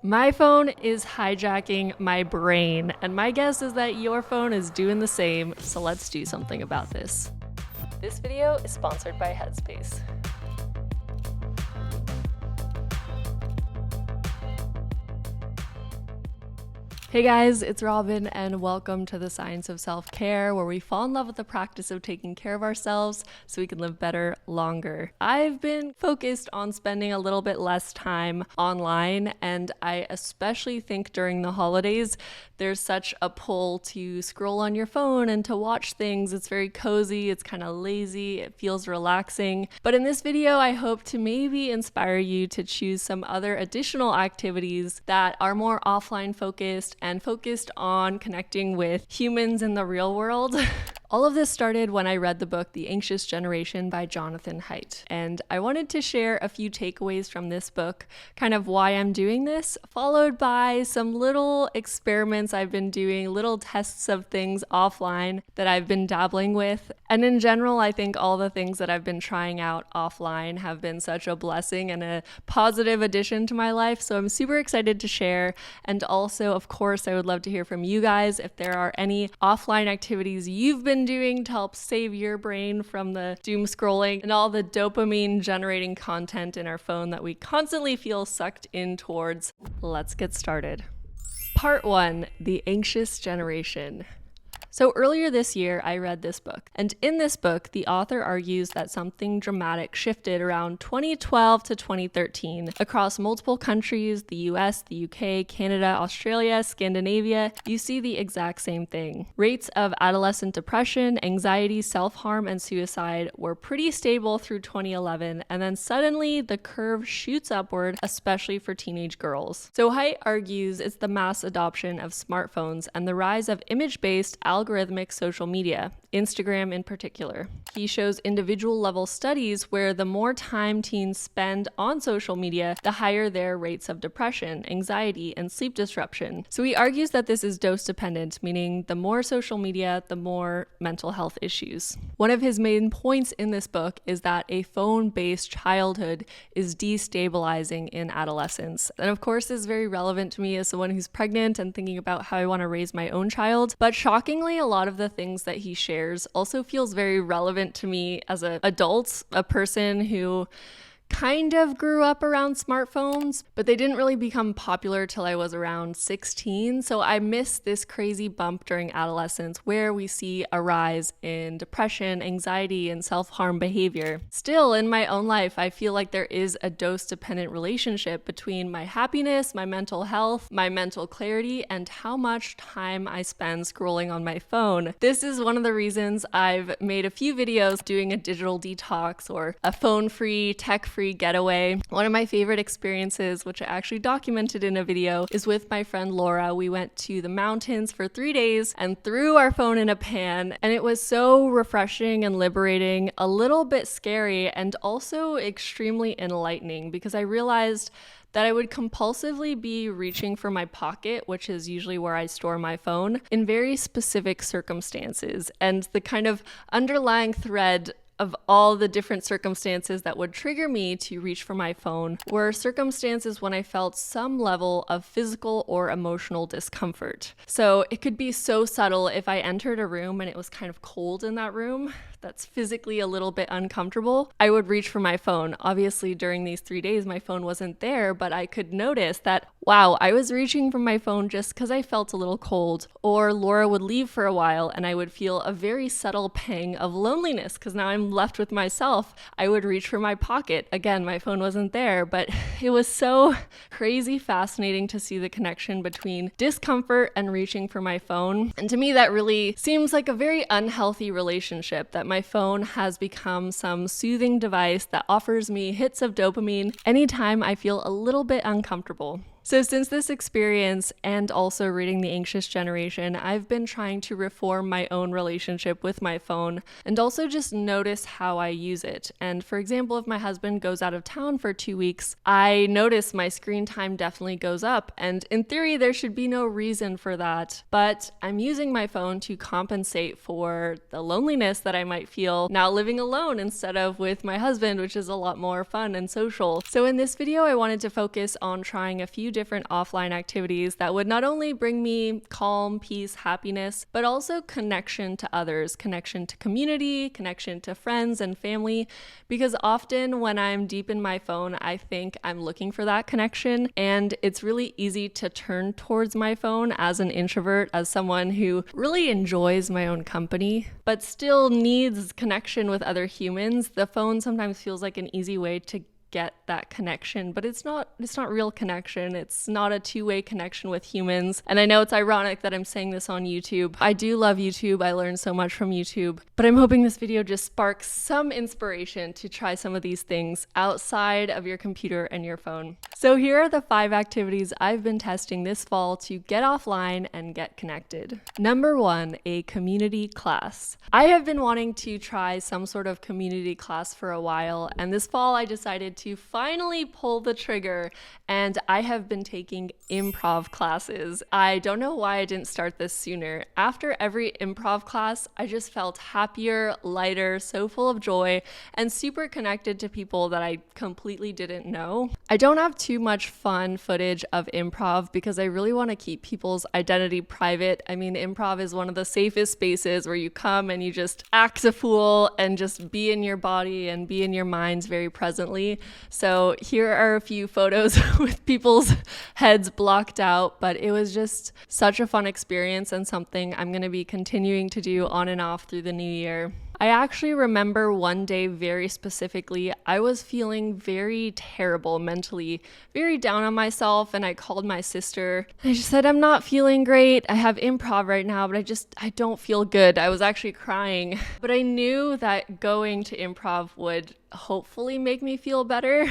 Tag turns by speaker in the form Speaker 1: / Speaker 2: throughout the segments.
Speaker 1: My phone is hijacking my brain, and my guess is that your phone is doing the same, so let's do something about this. This video is sponsored by Headspace. Hey guys, it's Robin and welcome to the Science of Self-Care, where we fall in love with the practice of taking care of ourselves so we can live better longer. I've been focused on spending a little bit less time online, and I especially think during the holidays there's such a pull to scroll on your phone and to watch things. It's very cozy, it's kind of lazy, it feels relaxing. But in this video, I hope to maybe inspire you to choose some other additional activities that are more offline focused and focused on connecting with humans in the real world. All of this started when I read the book The Anxious Generation by Jonathan Haidt, and I wanted to share a few takeaways from this book, kind of why I'm doing this, followed by some little experiments I've been doing, little tests of things offline that I've been dabbling with. And in general, I think all the things that I've been trying out offline have been such a blessing and a positive addition to my life, so I'm super excited to share. And also, of course, I would love to hear from you guys if there are any offline activities you've been doing to help save your brain from the doom scrolling and all the dopamine generating content in our phone that we constantly feel sucked in towards. Let's get started. Part 1, The Anxious Generation. So earlier this year, I read this book, and in this book, the author argues that something dramatic shifted around 2012 to 2013 across multiple countries, the US, the UK, Canada, Australia, Scandinavia. You see the exact same thing. Rates of adolescent depression, anxiety, self-harm, and suicide were pretty stable through 2011, and then suddenly the curve shoots upward, especially for teenage girls. So Haidt argues it's the mass adoption of smartphones and the rise of image-based algorithmic social media, Instagram in particular. He shows individual level studies where the more time teens spend on social media, the higher their rates of depression, anxiety, and sleep disruption. So he argues that this is dose dependent, meaning the more social media, the more mental health issues. One of his main points in this book is that a phone-based childhood is destabilizing in adolescence. And of course, this is very relevant to me as someone who's pregnant and thinking about how I want to raise my own child. But shockingly, a lot of the things that he shares also feels very relevant to me as an adult, a person who kind of grew up around smartphones, but they didn't really become popular till I was around 16. So I missed this crazy bump during adolescence where we see a rise in depression, anxiety, and self-harm behavior. Still, in my own life, I feel like there is a dose-dependent relationship between my happiness, my mental health, my mental clarity, and how much time I spend scrolling on my phone. This is one of the reasons I've made a few videos doing a digital detox or a phone-free, tech-free getaway. One of my favorite experiences, which I actually documented in a video, is with my friend Laura. We went to the mountains for 3 days and threw our phone in a pan, and it was so refreshing and liberating, a little bit scary, and also extremely enlightening because I realized that I would compulsively be reaching for my pocket, which is usually where I store my phone, in very specific circumstances. And the kind of underlying thread of all the different circumstances that would trigger me to reach for my phone were circumstances when I felt some level of physical or emotional discomfort. So it could be so subtle if I entered a room and it was kind of cold in that room, that's physically a little bit uncomfortable, I would reach for my phone. Obviously, during these 3 days, my phone wasn't there, but I could notice that, wow, I was reaching for my phone just because I felt a little cold. Or Laura would leave for a while and I would feel a very subtle pang of loneliness because now I'm left with myself. I would reach for my pocket. Again, my phone wasn't there, but it was so crazy fascinating to see the connection between discomfort and reaching for my phone. And to me, that really seems like a very unhealthy relationship, that my phone has become some soothing device that offers me hits of dopamine anytime I feel a little bit uncomfortable. So since this experience and also reading The Anxious Generation, I've been trying to reform my own relationship with my phone and also just notice how I use it. And for example, if my husband goes out of town for 2 weeks, I notice my screen time definitely goes up. And in theory, there should be no reason for that. But I'm using my phone to compensate for the loneliness that I might feel now living alone instead of with my husband, which is a lot more fun and social. So in this video, I wanted to focus on trying a few different offline activities that would not only bring me calm, peace, happiness, but also connection to others, connection to community, connection to friends and family, because often when I'm deep in my phone, I think I'm looking for that connection, and it's really easy to turn towards my phone as an introvert, as someone who really enjoys my own company, but still needs connection with other humans. The phone sometimes feels like an easy way to get that connection, but it's not real connection. It's not a two-way connection with humans. And I know it's ironic that I'm saying this on YouTube. I do love YouTube. I learned so much from YouTube, but I'm hoping this video just sparks some inspiration to try some of these things outside of your computer and your phone. So here are the 5 activities I've been testing this fall to get offline and get connected. Number 1, a community class. I have been wanting to try some sort of community class for a while, and this fall I decided to finally pull the trigger, and I have been taking improv classes. I don't know why I didn't start this sooner. After every improv class, I just felt happier, lighter, so full of joy, and super connected to people that I completely didn't know. I don't have too much fun footage of improv because I really want to keep people's identity private. I mean, improv is one of the safest spaces where you come and you just act a fool and just be in your body and be in your minds very presently. So here are a few photos with people's heads blocked out, but it was just such a fun experience and something I'm going to be continuing to do on and off through the new year. I actually remember one day very specifically, I was feeling very terrible mentally, very down on myself, and I called my sister. I just said, I'm not feeling great. I have improv right now, but I don't feel good. I was actually crying, but I knew that going to improv would hopefully make me feel better.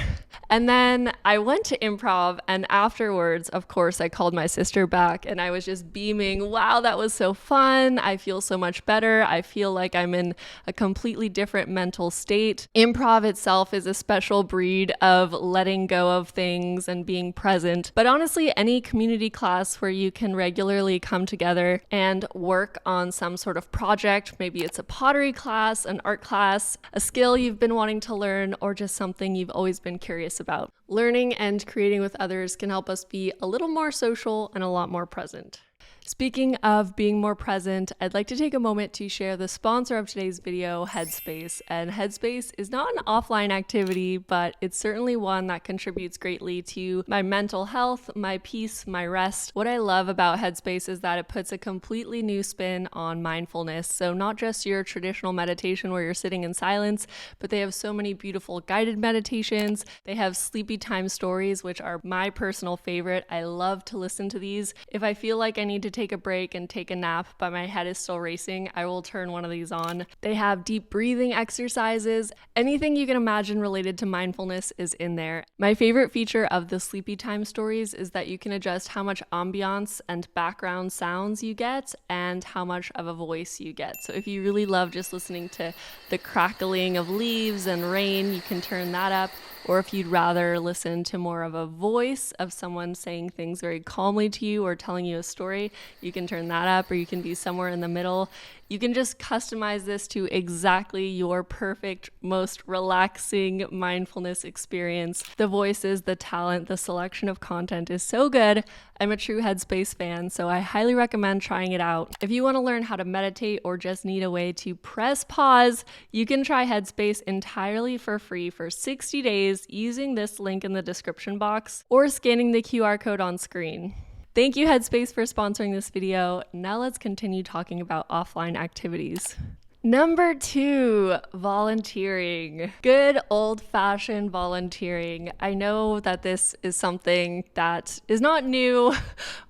Speaker 1: And then I went to improv, and afterwards, of course, I called my sister back and I was just beaming. Wow, that was so fun. I feel so much better. I feel like I'm in a completely different mental state. Improv itself is a special breed of letting go of things and being present. But honestly, any community class where you can regularly come together and work on some sort of project, maybe it's a pottery class, an art class, a skill you've been wanting to learn, or just something you've always been curious about. Learning and creating with others can help us be a little more social and a lot more present. Speaking of being more present, I'd like to take a moment to share the sponsor of today's video, Headspace. And Headspace is not an offline activity, but it's certainly one that contributes greatly to my mental health, my peace, my rest. What I love about Headspace is that it puts a completely new spin on mindfulness. So not just your traditional meditation where you're sitting in silence, but they have so many beautiful guided meditations. They have sleepy time stories, which are my personal favorite. I love to listen to these. If I feel like I need to take a break and take a nap, but my head is still racing, I will turn one of these on. They have deep breathing exercises. Anything you can imagine related to mindfulness is in there. My favorite feature of the sleepy time stories is that you can adjust how much ambiance and background sounds you get and how much of a voice you get. So if you really love just listening to the crackling of leaves and rain, you can turn that up. Or if you'd rather listen to more of a voice of someone saying things very calmly to you or telling you a story, you can turn that up, or you can be somewhere in the middle. You can just customize this to exactly your perfect, most relaxing mindfulness experience. The voices, the talent, the selection of content is so good. I'm a true Headspace fan, so I highly recommend trying it out. If you want to learn how to meditate or just need a way to press pause, you can try Headspace entirely for free for 60 days using this link in the description box or scanning the QR code on screen. Thank you, Headspace, for sponsoring this video. Now let's continue talking about offline activities. Number 2, volunteering. Good old-fashioned volunteering. I know that this is something that is not new,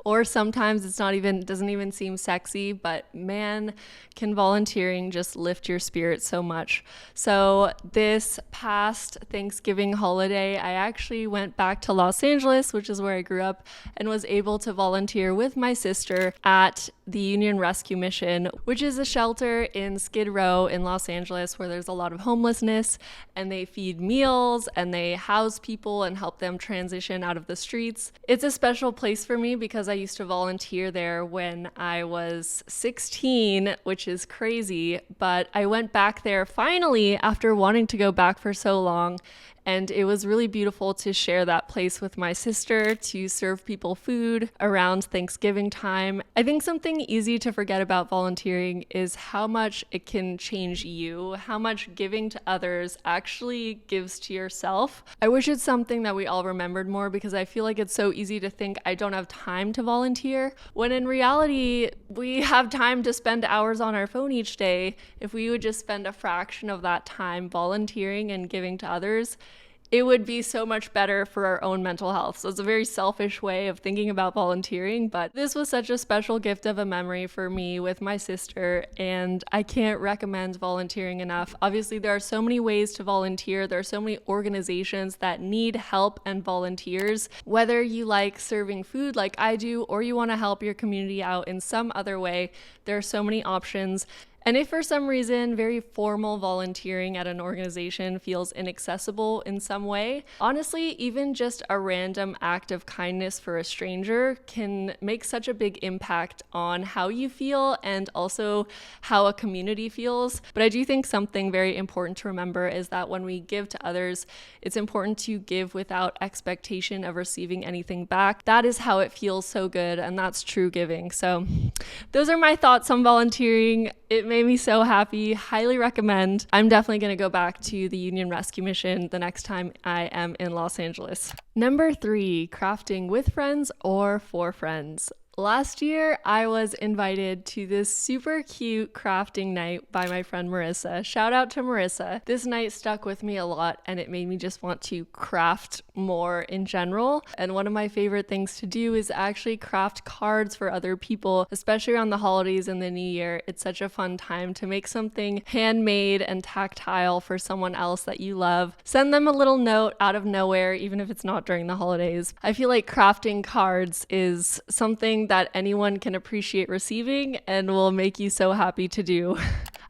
Speaker 1: or sometimes doesn't even seem sexy, but man, can volunteering just lift your spirit so much. So this past Thanksgiving holiday, I actually went back to Los Angeles, which is where I grew up, and was able to volunteer with my sister at the Union Rescue Mission, which is a shelter in Skid Row in Los Angeles where there's a lot of homelessness, and they feed meals and they house people and help them transition out of the streets. It's a special place for me because I used to volunteer there when I was 16, which is crazy, but I went back there finally after wanting to go back for so long, And it was really beautiful to share that place with my sister, to serve people food around Thanksgiving time. I think something easy to forget about volunteering is how much it can change you, how much giving to others actually gives to yourself. I wish it's something that we all remembered more, because I feel like it's so easy to think I don't have time to volunteer, when in reality, we have time to spend hours on our phone each day. If we would just spend a fraction of that time volunteering and giving to others, it would be so much better for our own mental health. So it's a very selfish way of thinking about volunteering, but this was such a special gift of a memory for me with my sister, and I can't recommend volunteering enough. Obviously, there are so many ways to volunteer. There are so many organizations that need help and volunteers. Whether you like serving food like I do, or you want to help your community out in some other way, there are so many options. And if for some reason very formal volunteering at an organization feels inaccessible in some way, honestly, even just a random act of kindness for a stranger can make such a big impact on how you feel and also how a community feels. But I do think something very important to remember is that when we give to others, it's important to give without expectation of receiving anything back. That is how it feels so good, and that's true giving. So those are my thoughts on volunteering. It made me so happy. Highly recommend. I'm definitely going to go back to the Union Rescue Mission the next time I am in Los Angeles. Number 3, crafting with friends or for friends. Last year, I was invited to this super cute crafting night by my friend Marissa. Shout out to Marissa. This night stuck with me a lot, and it made me just want to craft more in general. And one of my favorite things to do is actually craft cards for other people, especially around the holidays and the new year. It's such a fun time to make something handmade and tactile for someone else that you love. Send them a little note out of nowhere, even if it's not during the holidays. I feel like crafting cards is something that anyone can appreciate receiving and will make you so happy to do.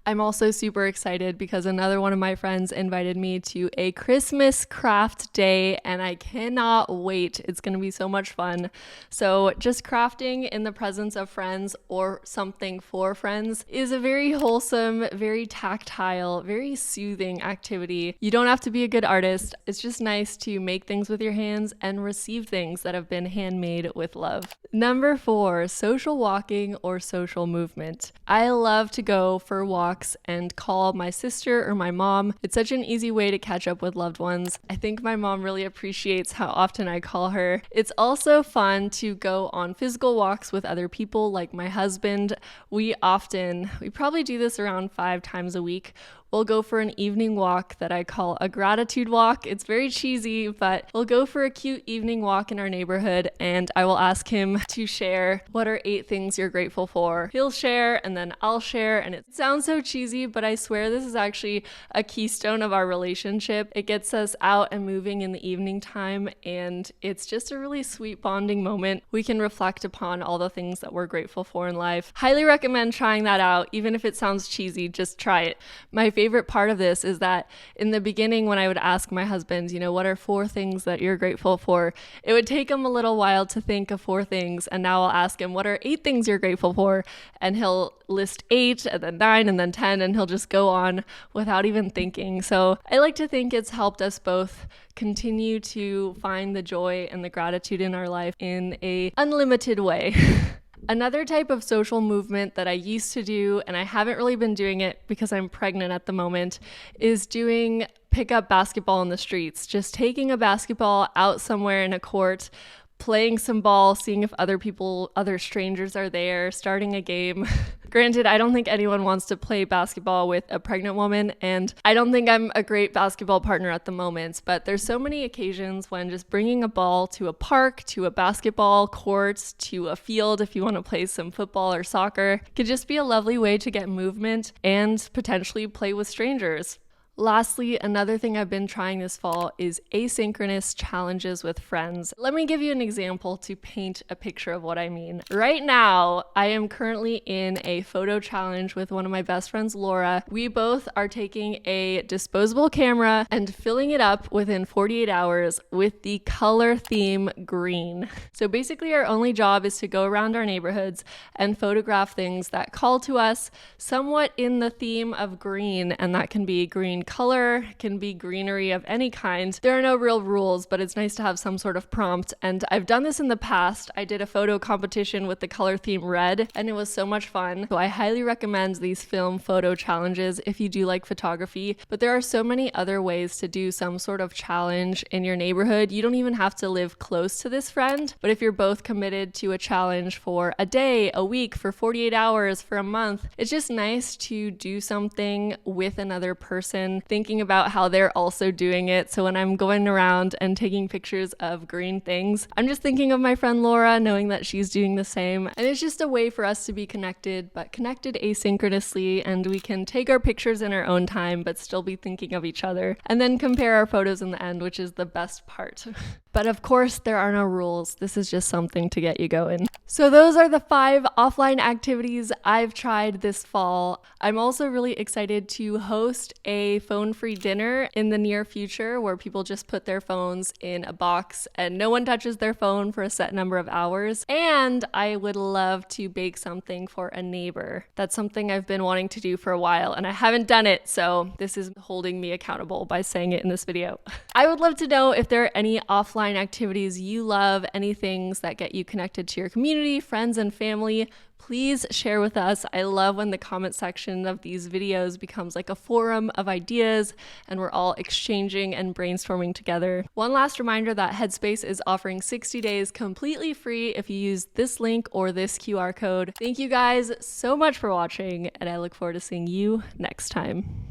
Speaker 1: I'm also super excited because another one of my friends invited me to a Christmas craft day, and I cannot wait. It's going to be so much fun. So just crafting in the presence of friends or something for friends is a very wholesome, very tactile, very soothing activity. You don't have to be a good artist. It's just nice to make things with your hands and receive things that have been handmade with love. Number 4, social walking or social movement. I love to go for walks and call my sister or my mom. It's such an easy way to catch up with loved ones. I think my mom really appreciates how often I call her. It's also fun to go on physical walks with other people like my husband. We probably do this around 5 times a week. We'll go for an evening walk that I call a gratitude walk. It's very cheesy, but we'll go for a cute evening walk in our neighborhood, and I will ask him to share what are 8 things you're grateful for. He'll share, and then I'll share, and it sounds so cheesy, but I swear this is actually a keystone of our relationship. It gets us out and moving in the evening time, and it's just a really sweet bonding moment. We can reflect upon all the things that we're grateful for in life. Highly recommend trying that out. Even if it sounds cheesy, just try it. My favorite part of this is that in the beginning, when I would ask my husband, what are 4 things that you're grateful for? It would take him a little while to think of 4 things. And now I'll ask him, what are 8 things you're grateful for? And he'll list 8 and then 9 and then 10, and he'll just go on without even thinking. So I like to think it's helped us both continue to find the joy and the gratitude in our life in an unlimited way. Another type of social movement that I used to do, and I haven't really been doing it because I'm pregnant at the moment, is doing pickup basketball in the streets. Just taking a basketball out somewhere in a court, playing some ball, seeing if other strangers are there, starting a game. Granted, I don't think anyone wants to play basketball with a pregnant woman, and I don't think I'm a great basketball partner at the moment, but there's so many occasions when just bringing a ball to a park, to a basketball court, to a field if you want to play some football or soccer could just be a lovely way to get movement and potentially play with strangers. Lastly, another thing I've been trying this fall is asynchronous challenges with friends. Let me give you an example to paint a picture of what I mean. Right now, I am currently in a photo challenge with one of my best friends, Laura. We both are taking a disposable camera and filling it up within 48 hours with the color theme green. So basically, our only job is to go around our neighborhoods and photograph things that call to us somewhat in the theme of green, and that can be green color, it can be greenery of any kind. There are no real rules, but it's nice to have some sort of prompt. And I've done this in the past. I did a photo competition with the color theme red, and it was so much fun. So I highly recommend these film photo challenges if you do like photography. But there are so many other ways to do some sort of challenge in your neighborhood. You don't even have to live close to this friend, but if you're both committed to a challenge for a day, a week, for 48 hours, for a month, it's just nice to do something with another person, thinking about how they're also doing it. So when I'm going around and taking pictures of green things, I'm just thinking of my friend Laura, knowing that she's doing the same. And it's just a way for us to be connected, but connected asynchronously, and we can take our pictures in our own time, but still be thinking of each other, and then compare our photos in the end, which is the best part. But of course, there are no rules. This is just something to get you going. So those are the 5 offline activities I've tried this fall. I'm also really excited to host a phone-free dinner in the near future where people just put their phones in a box and no one touches their phone for a set number of hours. And I would love to bake something for a neighbor. That's something I've been wanting to do for a while and I haven't done it, so this is holding me accountable by saying it in this video. I would love to know if there are any offline activities you love, any things that get you connected to your community, friends, and family. Please share with us. I love when the comment section of these videos becomes like a forum of ideas and we're all exchanging and brainstorming together. One last reminder that Headspace is offering 60 days completely free if you use this link or this QR code. Thank you guys so much for watching, and I look forward to seeing you next time.